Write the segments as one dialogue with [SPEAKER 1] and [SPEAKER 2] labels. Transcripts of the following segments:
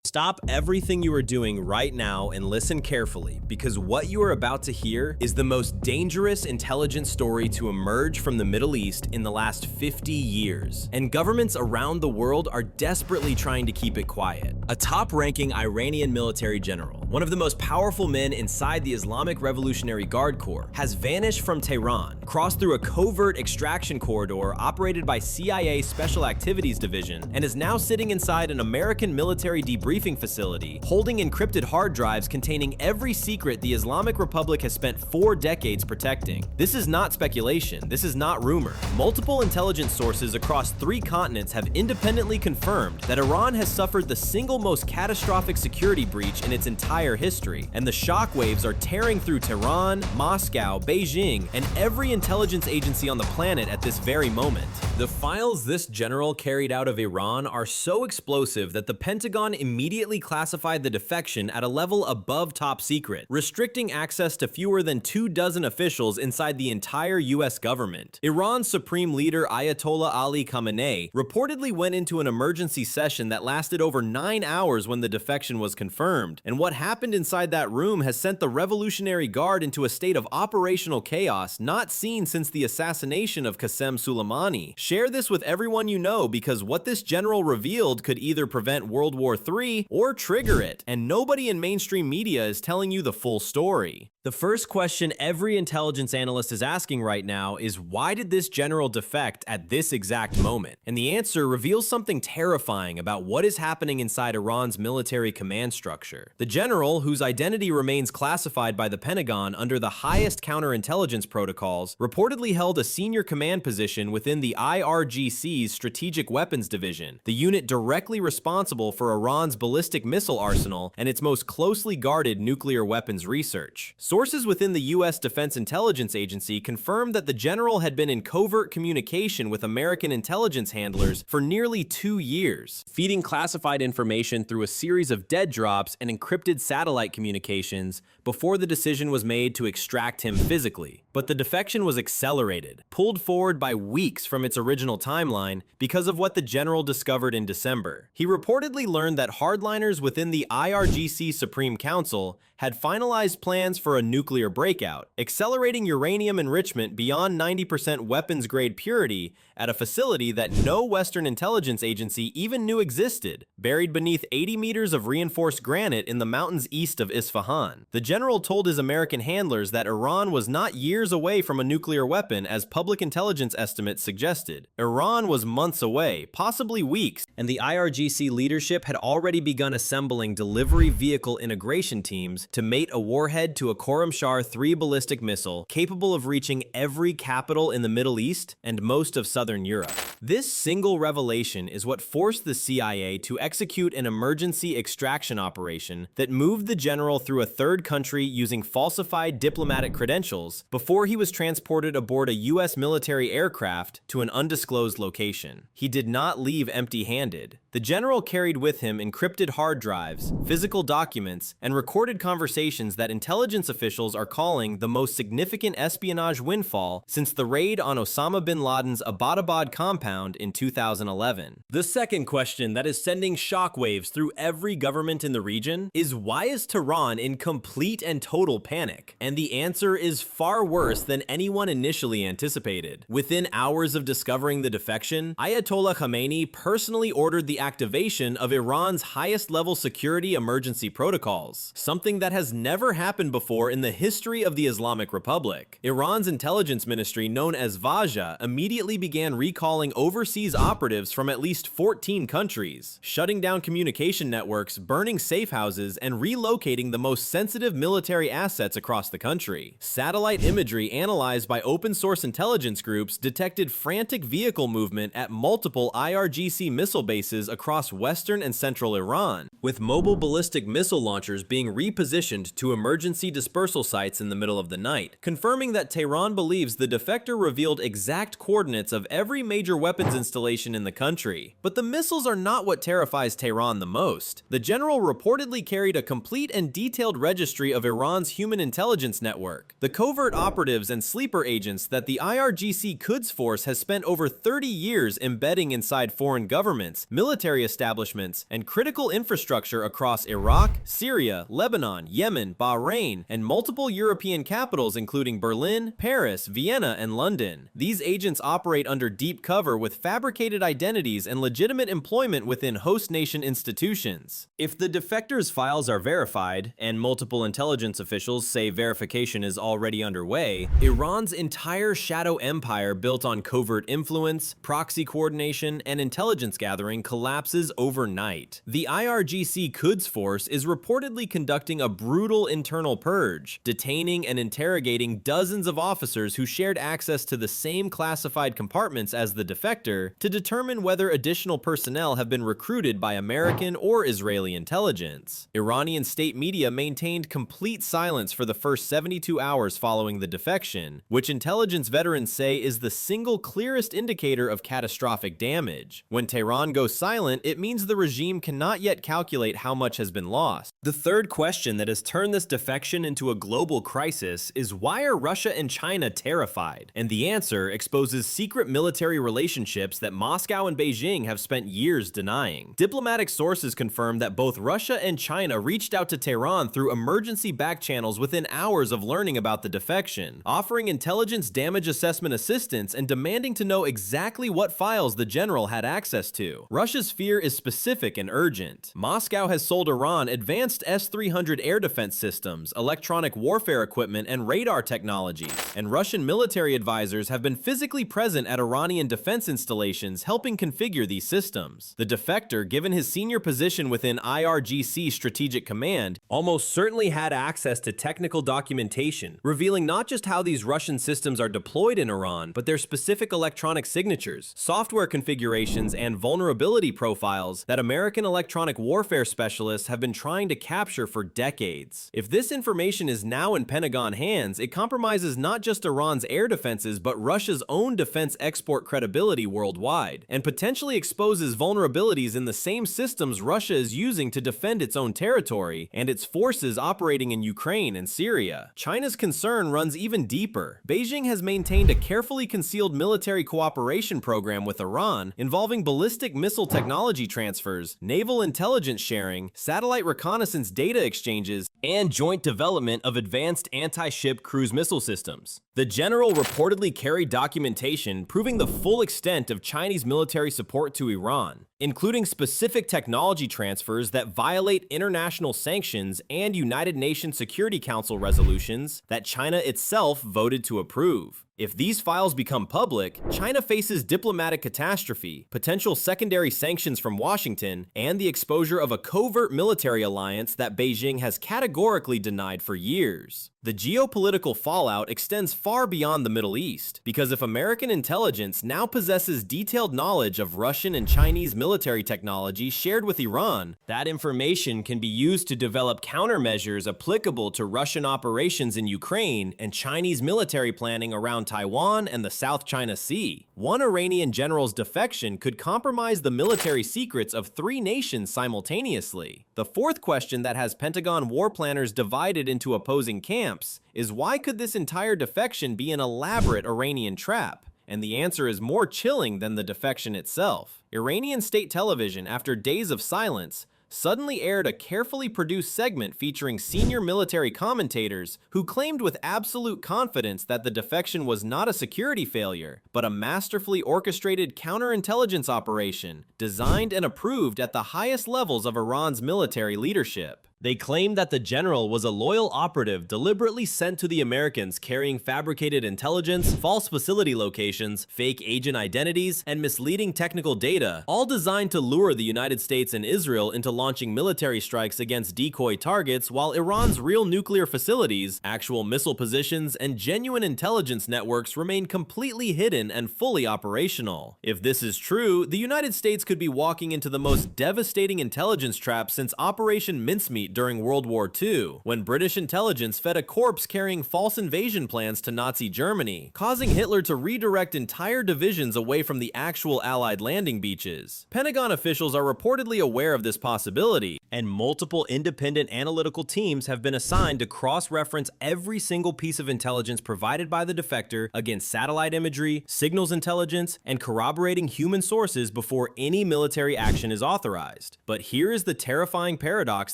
[SPEAKER 1] Stop everything you are doing right now and listen carefully, because what you are about to hear is the most dangerous intelligence story to emerge from the Middle East in the last 50 years. And governments around the world are desperately trying to keep it quiet. A top-ranking Iranian military general, one of the most powerful men inside the Islamic Revolutionary Guard Corps, has vanished from Tehran, crossed through a covert extraction corridor operated by CIA Special Activities Division, and is now sitting inside an American military debriefing facility, holding encrypted hard drives containing every secret the Islamic Republic has spent 4 decades protecting. This is not speculation, this is not rumor. Multiple intelligence sources across 3 continents have independently confirmed that Iran has suffered the single most catastrophic security breach in its entire history, and the shockwaves are tearing through Tehran, Moscow, Beijing, and every intelligence agency on the planet at this very moment. The files this general carried out of Iran are so explosive that the Pentagon immediately classified the defection at a level above top secret, restricting access to fewer than 24 officials inside the entire US government. Iran's supreme leader Ayatollah Ali Khamenei reportedly went into an emergency session that lasted over 9 hours when the defection was confirmed, and what happened inside that room has sent the Revolutionary Guard into a state of operational chaos not seen since the assassination of Qasem Soleimani. Share this with everyone you know, because what this general revealed could either prevent World War III or trigger it, and nobody in mainstream media is telling you the full story. The first question every intelligence analyst is asking right now is, why did this general defect at this exact moment? And the answer reveals something terrifying about what is happening inside Iran's military command structure. The general, whose identity remains classified by the Pentagon under the highest counterintelligence protocols, reportedly held a senior command position within the IRGC's Strategic Weapons Division, the unit directly responsible for Iran's ballistic missile arsenal and its most closely guarded nuclear weapons research. Sources within the U.S. Defense Intelligence Agency confirmed that the general had been in covert communication with American intelligence handlers for nearly 2 years, feeding classified information through a series of dead drops and encrypted satellite communications before the decision was made to extract him physically. But the defection was accelerated, pulled forward by weeks from its original timeline because of what the general discovered in December. He reportedly learned that hardliners within the IRGC Supreme Council had finalized plans for a nuclear breakout, accelerating uranium enrichment beyond 90% weapons-grade purity at a facility that no Western intelligence agency even knew existed, buried beneath 80 meters of reinforced granite in the mountains east of Isfahan. The general told his American handlers that Iran was not years away from a nuclear weapon, as public intelligence estimates suggested. Iran was months away, possibly weeks, and the IRGC leadership had already begun assembling delivery vehicle integration teams to mate a warhead to a Khorramshahr 3 ballistic missile capable of reaching every capital in the Middle East and most of southern Europe. This single revelation is what forced the CIA to execute an emergency extraction operation that moved the general through a third country using falsified diplomatic credentials before he was transported aboard a U.S. military aircraft to an undisclosed location. He did not leave empty-handed. The general carried with him encrypted hard drives, physical documents, and recorded conversations that intelligence officials are calling the most significant espionage windfall since the raid on Osama bin Laden's Abbottabad compound in 2011. The second question that is sending shockwaves through every government in the region is, why is Tehran in complete and total panic? And the answer is far worse than anyone initially anticipated. Within hours of discovering the defection, Ayatollah Khamenei personally ordered the activation of Iran's highest-level security emergency protocols, something that has never happened before in the history of the Islamic Republic. Iran's intelligence ministry, known as Vaja, immediately began recalling overseas operatives from at least 14 countries, shutting down communication networks, burning safe houses, and relocating the most sensitive military assets across the country. Satellite imagery analyzed by open-source intelligence groups detected frantic vehicle movement at multiple IRGC missile bases across western and central Iran, with mobile ballistic missile launchers being repositioned to emergency dispersal sites in the middle of the night, confirming that Tehran believes the defector revealed exact coordinates of every major weapons installation in the country. But the missiles are not what terrifies Tehran the most. The general reportedly carried a complete and detailed registry of Iran's human intelligence network, the covert operatives and sleeper agents that the IRGC Quds Force has spent over 30 years embedding inside foreign governments, military establishments, and critical infrastructure infrastructure across Iraq, Syria, Lebanon, Yemen, Bahrain, and multiple European capitals including Berlin, Paris, Vienna, and London. These agents operate under deep cover with fabricated identities and legitimate employment within host nation institutions. If the defectors' files are verified, and multiple intelligence officials say verification is already underway, Iran's entire shadow empire built on covert influence, proxy coordination, and intelligence gathering collapses overnight. The IRGC Quds Force is reportedly conducting a brutal internal purge, detaining and interrogating dozens of officers who shared access to the same classified compartments as the defector to determine whether additional personnel have been recruited by American or Israeli intelligence. Iranian state media maintained complete silence for the first 72 hours following the defection, which intelligence veterans say is the single clearest indicator of catastrophic damage. When Tehran goes silent, it means the regime cannot yet calculate how much has been lost. The third question that has turned this defection into a global crisis is, why are Russia and China terrified? And the answer exposes secret military relationships that Moscow and Beijing have spent years denying. Diplomatic sources confirm that both Russia and China reached out to Tehran through emergency back channels within hours of learning about the defection, offering intelligence damage assessment assistance and demanding to know exactly what files the general had access to. Russia's fear is specific and urgent. Moscow has sold Iran advanced S-300 air defense systems, electronic warfare equipment, and radar technology, and Russian military advisors have been physically present at Iranian defense installations helping configure these systems. The defector, given his senior position within IRGC Strategic Command, almost certainly had access to technical documentation, revealing not just how these Russian systems are deployed in Iran, but their specific electronic signatures, software configurations, and vulnerability profiles that American electronic warfare specialists have been trying to capture for decades. If this information is now in Pentagon hands, it compromises not just Iran's air defenses, but Russia's own defense export credibility worldwide, and potentially exposes vulnerabilities in the same systems Russia is using to defend its own territory and its forces operating in Ukraine and Syria. China's concern runs even deeper. Beijing has maintained a carefully concealed military cooperation program with Iran involving ballistic missile technology transfers, naval intelligence sharing, satellite reconnaissance data exchanges, and joint development of advanced anti-ship cruise missile systems. The general reportedly carried documentation proving the full extent of Chinese military support to Iran, including specific technology transfers that violate international sanctions and United Nations Security Council resolutions that China itself voted to approve. If these files become public, China faces diplomatic catastrophe, potential secondary sanctions from Washington, and the exposure of a covert military alliance that Beijing has categorically denied for years. The geopolitical fallout extends far beyond the Middle East, because if American intelligence now possesses detailed knowledge of Russian and Chinese military technology shared with Iran, that information can be used to develop countermeasures applicable to Russian operations in Ukraine and Chinese military planning around Taiwan and the South China Sea. One Iranian general's defection could compromise the military secrets of 3 nations simultaneously. The fourth question that has Pentagon war planners divided into opposing camps is, why could this entire defection be an elaborate Iranian trap? And the answer is more chilling than the defection itself. Iranian state television, after days of silence, suddenly aired a carefully produced segment featuring senior military commentators who claimed with absolute confidence that the defection was not a security failure, but a masterfully orchestrated counterintelligence operation designed and approved at the highest levels of Iran's military leadership. They claimed that the general was a loyal operative deliberately sent to the Americans carrying fabricated intelligence, false facility locations, fake agent identities, and misleading technical data, all designed to lure the United States and Israel into launching military strikes against decoy targets, while Iran's real nuclear facilities, actual missile positions, and genuine intelligence networks remain completely hidden and fully operational. If this is true, the United States could be walking into the most devastating intelligence trap since Operation Mincemeat fleet during World War II, when British intelligence fed a corpse carrying false invasion plans to Nazi Germany, causing Hitler to redirect entire divisions away from the actual Allied landing beaches. Pentagon officials are reportedly aware of this possibility, and multiple independent analytical teams have been assigned to cross-reference every single piece of intelligence provided by the defector against satellite imagery, signals intelligence, and corroborating human sources before any military action is authorized. But here is the terrifying paradox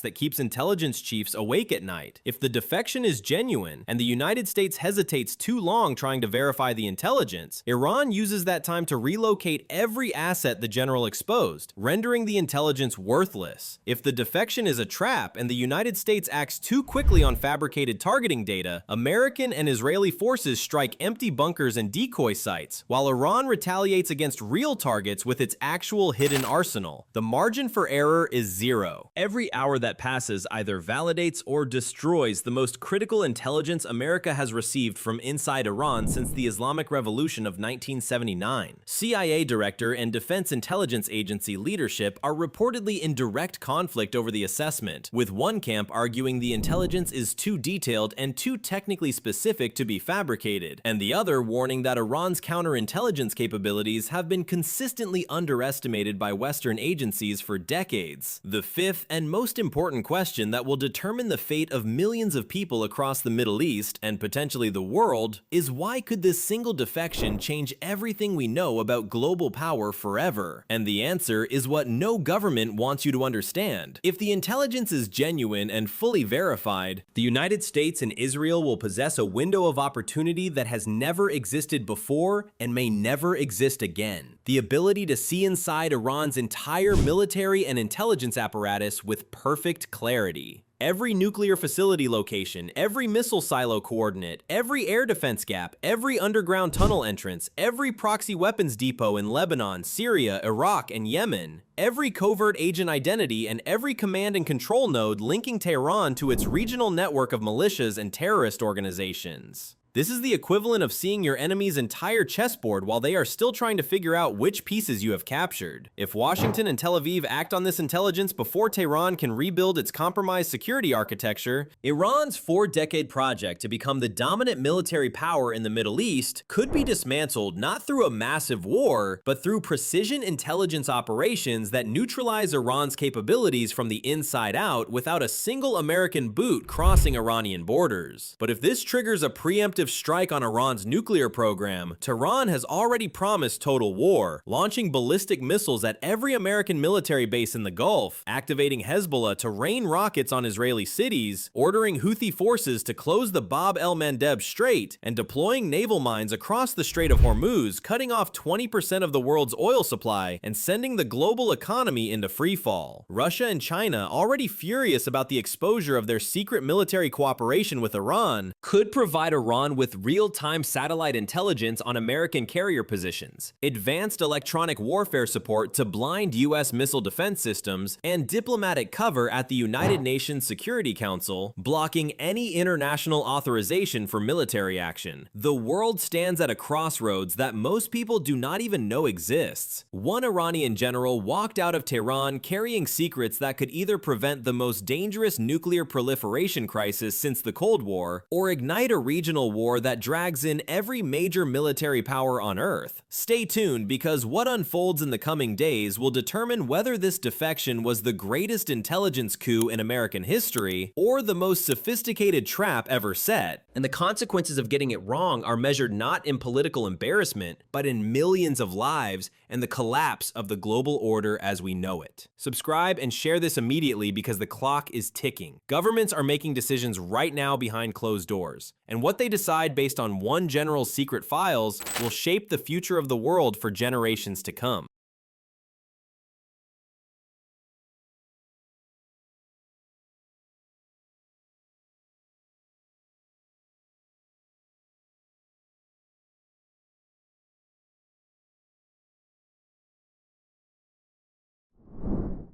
[SPEAKER 1] that keeps intelligence chiefs awake at night. If the defection is genuine, and the United States hesitates too long trying to verify the intelligence, Iran uses that time to relocate every asset the general exposed, rendering the intelligence worthless. If the defection is a trap and the United States acts too quickly on fabricated targeting data, American and Israeli forces strike empty bunkers and decoy sites, while Iran retaliates against real targets with its actual hidden arsenal. The margin for error is zero. Every hour that passes either validates or destroys the most critical intelligence America has received from inside Iran since the Islamic Revolution of 1979. CIA director and Defense Intelligence Agency leadership are reportedly in direct conflict over the assessment, with one camp arguing the intelligence is too detailed and too technically specific to be fabricated, and the other warning that Iran's counterintelligence capabilities have been consistently underestimated by Western agencies for decades. The fifth and most important question that will determine the fate of millions of people across the Middle East, and potentially the world, is why could this single defection change everything we know about global power forever? And the answer is what no government wants you to understand. If the intelligence is genuine and fully verified, the United States and Israel will possess a window of opportunity that has never existed before and may never exist again. The ability to see inside Iran's entire military and intelligence apparatus with perfect clarity. Every nuclear facility location, every missile silo coordinate, every air defense gap, every underground tunnel entrance, every proxy weapons depot in Lebanon, Syria, Iraq, and Yemen, every covert agent identity, and every command and control node linking Tehran to its regional network of militias and terrorist organizations. This is the equivalent of seeing your enemy's entire chessboard while they are still trying to figure out which pieces you have captured. If Washington and Tel Aviv act on this intelligence before Tehran can rebuild its compromised security architecture, Iran's 4-decade project to become the dominant military power in the Middle East could be dismantled not through a massive war, but through precision intelligence operations that neutralize Iran's capabilities from the inside out without a single American boot crossing Iranian borders. But if this triggers a preemptive strike on Iran's nuclear program, Tehran has already promised total war, launching ballistic missiles at every American military base in the Gulf, activating Hezbollah to rain rockets on Israeli cities, ordering Houthi forces to close the Bab el-Mandeb Strait, and deploying naval mines across the Strait of Hormuz, cutting off 20% of the world's oil supply and sending the global economy into freefall. Russia and China, already furious about the exposure of their secret military cooperation with Iran, could provide Iran with real-time satellite intelligence on American carrier positions, advanced electronic warfare support to blind U.S. missile defense systems, and diplomatic cover at the United Nations Security Council, blocking any international authorization for military action. The world stands at a crossroads that most people do not even know exists. One Iranian general walked out of Tehran carrying secrets that could either prevent the most dangerous nuclear proliferation crisis since the Cold War, or ignite a regional war that drags in every major military power on Earth. Stay tuned, because what unfolds in the coming days will determine whether this defection was the greatest intelligence coup in American history or the most sophisticated trap ever set. And the consequences of getting it wrong are measured not in political embarrassment, but in millions of lives and the collapse of the global order as we know it. Subscribe and share this immediately, because the clock is ticking. Governments are making decisions right now behind closed doors, and what they decide based on one general's secret files will shape the future of the world for generations to come.